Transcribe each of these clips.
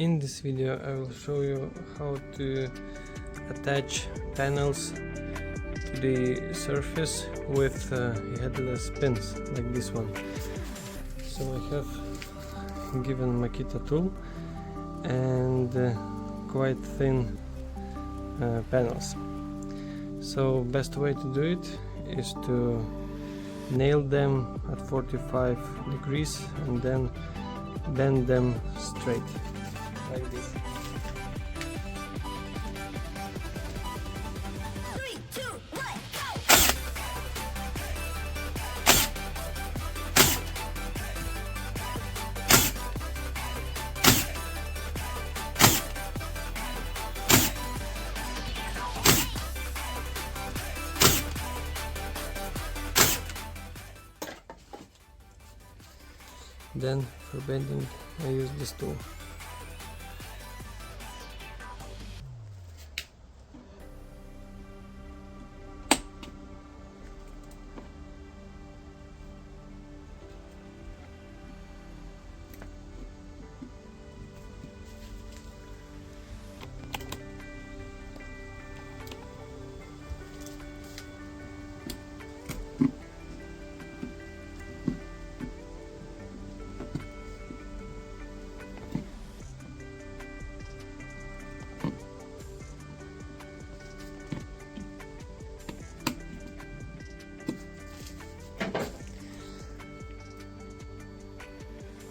In this video I will show you how to attach panels to the surface with headless pins like this one. So I have given Makita tool and quite thin panels. So best way to do it is to nail them at 45 degrees and then bend them straight like this. 3, 2, 1, go! Then for bending I use this tool.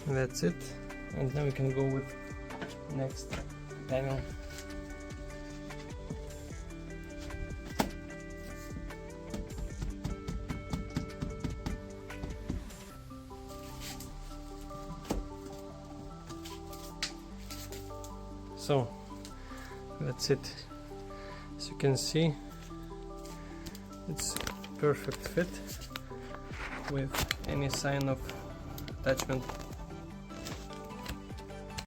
And that's it, and then we can go with next panel. So that's it. As you can see, it's perfect fit with any sign of attachment.